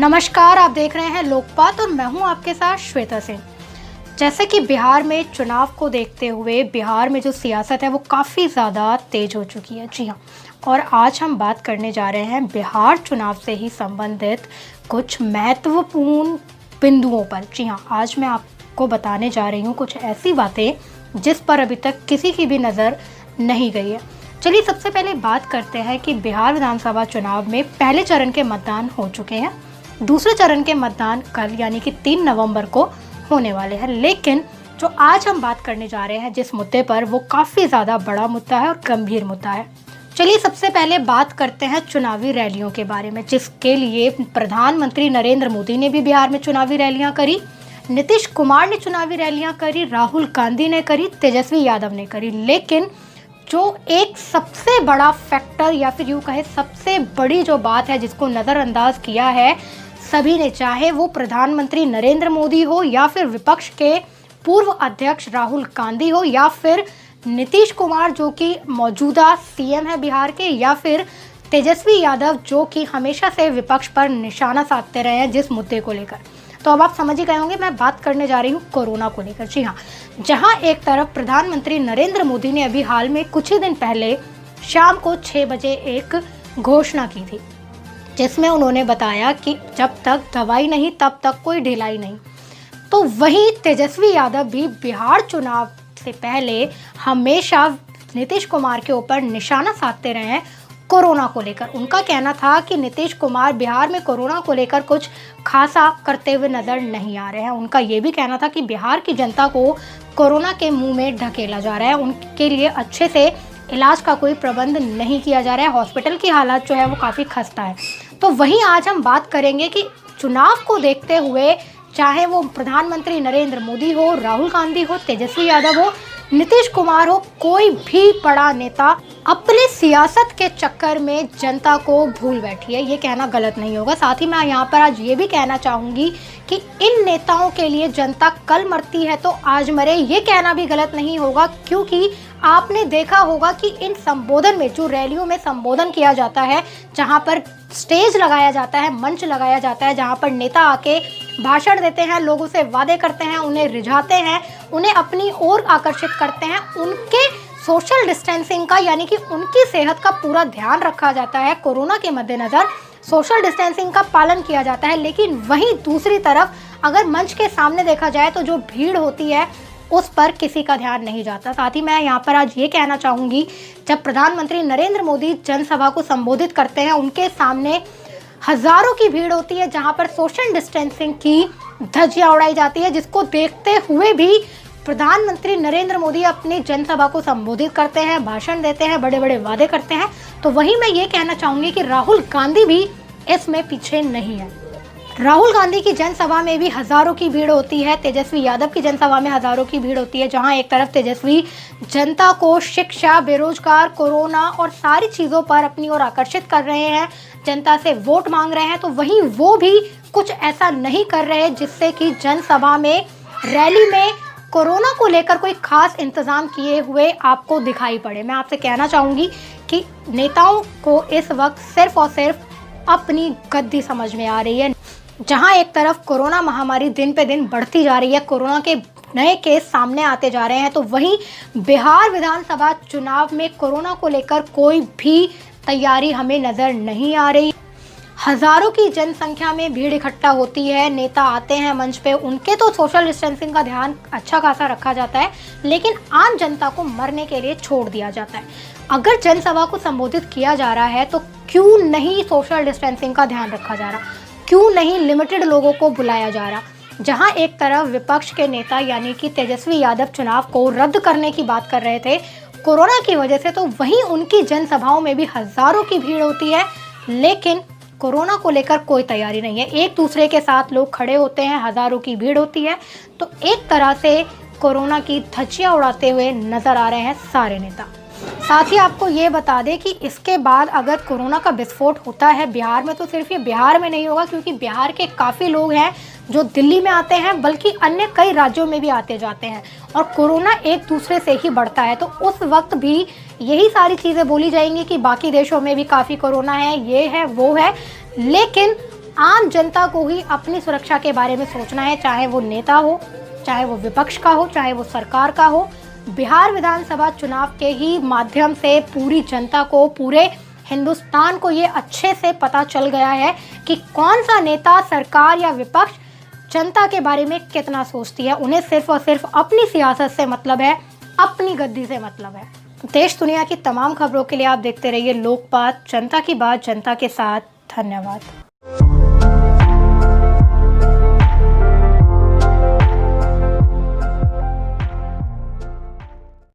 नमस्कार, आप देख रहे हैं लोकपात और मैं हूं आपके साथ श्वेता सिंह। जैसे कि बिहार में चुनाव को देखते हुए बिहार में जो सियासत है वो काफ़ी ज़्यादा तेज हो चुकी है। जी हाँ, और आज हम बात करने जा रहे हैं बिहार चुनाव से ही संबंधित कुछ महत्वपूर्ण बिंदुओं पर। जी हाँ, आज मैं आपको बताने जा रही हूँ कुछ ऐसी बातें जिस पर अभी तक किसी की भी नज़र नहीं गई है। चलिए सबसे पहले बात करते हैं कि बिहार विधानसभा चुनाव में पहले चरण के मतदान हो चुके हैं, दूसरे चरण के मतदान कल यानी कि 3 नवंबर को होने वाले हैं। लेकिन जो आज हम बात करने जा रहे हैं जिस मुद्दे पर, वो काफ़ी ज़्यादा बड़ा मुद्दा है और गंभीर मुद्दा है। चलिए सबसे पहले बात करते हैं चुनावी रैलियों के बारे में, जिसके लिए प्रधानमंत्री नरेंद्र मोदी ने भी बिहार में चुनावी रैलियां करी, नीतीश कुमार ने चुनावी रैलियां करी, राहुल गांधी ने करी, तेजस्वी यादव ने करी। लेकिन जो एक सबसे बड़ा फैक्टर या फिर यूँ कहे सबसे बड़ी जो बात है जिसको नज़रअंदाज किया है सभी ने, चाहे वो प्रधानमंत्री नरेंद्र मोदी हो या फिर विपक्ष के पूर्व अध्यक्ष राहुल गांधी हो या फिर नीतीश कुमार जो कि मौजूदा सीएम है बिहार के, या फिर तेजस्वी यादव जो कि हमेशा से विपक्ष पर निशाना साधते रहे हैं जिस मुद्दे को लेकर। तो अब आप समझ ही गए होंगे मैं बात करने जा रही हूँ कोरोना को लेकर। जी हाँ, जहाँ एक तरफ प्रधानमंत्री नरेंद्र मोदी ने अभी हाल में कुछ ही दिन पहले शाम को 6 बजे एक घोषणा की थी, जिसमें उन्होंने बताया कि जब तक दवाई नहीं तब तक कोई ढिलाई नहीं। तो वहीं तेजस्वी यादव भी बिहार चुनाव से पहले हमेशा नीतीश कुमार के ऊपर निशाना साधते रहे हैं कोरोना को लेकर। उनका कहना था कि नीतीश कुमार बिहार में कोरोना को लेकर कुछ खासा करते हुए नज़र नहीं आ रहे हैं। उनका ये भी कहना था कि बिहार की जनता को कोरोना के मुंह में ढकेला जा रहा है, उनके लिए अच्छे से इलाज का कोई प्रबंध नहीं किया जा रहा है, हॉस्पिटल की हालत जो है वो काफ़ी खस्ता है। तो वहीं आज हम बात करेंगे कि चुनाव को देखते हुए चाहे वो प्रधानमंत्री नरेंद्र मोदी हो, राहुल गांधी हो, तेजस्वी यादव हो, नीतीश कुमार हो, कोई भी बड़ा नेता अपने सियासत के चक्कर में जनता को भूल बैठी है, ये कहना गलत नहीं होगा। साथ ही मैं यहाँ पर आज ये भी कहना चाहूँगी कि इन नेताओं के लिए जनता कल मरती है तो आज मरे, ये कहना भी गलत नहीं होगा। क्योंकि आपने देखा होगा कि इन संबोधन में, जो रैलियों में संबोधन किया जाता है, जहाँ पर स्टेज लगाया जाता है, मंच लगाया जाता है, जहाँ पर नेता आके भाषण देते हैं, लोगों से वादे करते हैं, उन्हें रिझाते हैं, उन्हें अपनी ओर आकर्षित करते हैं, उनके सोशल डिस्टेंसिंग का यानी कि उनकी सेहत का पूरा ध्यान रखा जाता है। कोरोना के मद्देनज़र सोशल डिस्टेंसिंग का पालन किया जाता है। लेकिन वहीं दूसरी तरफ अगर मंच के सामने देखा जाए तो जो भीड़ होती है उस पर किसी का ध्यान नहीं जाता। साथ ही मैं यहाँ पर आज ये कहना चाहूँगी, जब प्रधानमंत्री नरेंद्र मोदी जनसभा को संबोधित करते हैं, उनके सामने हज़ारों की भीड़ होती है जहाँ पर सोशल डिस्टेंसिंग की धज्जियाँ उड़ाई जाती है, जिसको देखते हुए भी प्रधानमंत्री नरेंद्र मोदी अपनी जनसभा को संबोधित करते हैं, भाषण देते हैं, बड़े बड़े वादे करते हैं। तो वहीं मैं ये कहना चाहूँगी कि राहुल गांधी भी इसमें पीछे नहीं है। राहुल गांधी की जनसभा में भी हज़ारों की भीड़ होती है, तेजस्वी यादव की जनसभा में हज़ारों की भीड़ होती है, जहां एक तरफ तेजस्वी जनता को शिक्षा, बेरोजगार, कोरोना और सारी चीज़ों पर अपनी ओर आकर्षित कर रहे हैं, जनता से वोट मांग रहे हैं, तो वहीं वो भी कुछ ऐसा नहीं कर रहे जिससे कि जनसभा में, रैली में कोरोना को लेकर कोई खास इंतज़ाम किए हुए आपको दिखाई पड़े। मैं आपसे कहना चाहूँगी कि नेताओं को इस वक्त सिर्फ और सिर्फ अपनी गद्दी समझ में आ रही है। जहां एक तरफ कोरोना महामारी दिन पे दिन बढ़ती जा रही है, कोरोना के नए केस सामने आते जा रहे हैं, तो वहीं बिहार विधानसभा चुनाव में कोरोना को लेकर कोई भी तैयारी हमें नज़र नहीं आ रही। हज़ारों की जनसंख्या में भीड़ इकट्ठा होती है, नेता आते हैं मंच पे, उनके तो सोशल डिस्टेंसिंग का ध्यान अच्छा खासा रखा जाता है, लेकिन आम जनता को मरने के लिए छोड़ दिया जाता है। अगर जनसभा को संबोधित किया जा रहा है तो क्यों नहीं सोशल डिस्टेंसिंग का ध्यान रखा जा रहा, क्यों नहीं लिमिटेड लोगों को बुलाया जा रहा। जहां एक तरफ विपक्ष के नेता यानी कि तेजस्वी यादव चुनाव को रद्द करने की बात कर रहे थे कोरोना की वजह से, तो वहीं उनकी जनसभाओं में भी हज़ारों की भीड़ होती है, लेकिन कोरोना को लेकर कोई तैयारी नहीं है। एक दूसरे के साथ लोग खड़े होते हैं, हज़ारों की भीड़ होती है, तो एक तरह से कोरोना की धज्जियाँ उड़ाते हुए नज़र आ रहे हैं सारे नेता। साथ ही आपको ये बता दें कि इसके बाद अगर कोरोना का विस्फोट होता है बिहार में, तो सिर्फ ये बिहार में नहीं होगा, क्योंकि बिहार के काफ़ी लोग हैं जो दिल्ली में आते हैं, बल्कि अन्य कई राज्यों में भी आते जाते हैं, और कोरोना एक दूसरे से ही बढ़ता है। तो उस वक्त भी यही सारी चीज़ें बोली जाएंगी कि बाकी देशों में भी काफ़ी कोरोना है, ये है वो है, लेकिन आम जनता को ही अपनी सुरक्षा के बारे में सोचना है, चाहे वो नेता हो, चाहे वो विपक्ष का हो, चाहे वो सरकार का हो। बिहार विधानसभा चुनाव के ही माध्यम से पूरी जनता को, पूरे हिंदुस्तान को ये अच्छे से पता चल गया है कि कौन सा नेता, सरकार या विपक्ष जनता के बारे में कितना सोचती है। उन्हें सिर्फ और सिर्फ अपनी सियासत से मतलब है, अपनी गद्दी से मतलब है। देश दुनिया की तमाम खबरों के लिए आप देखते रहिए लोकपात, जनता की बात जनता के साथ। धन्यवाद।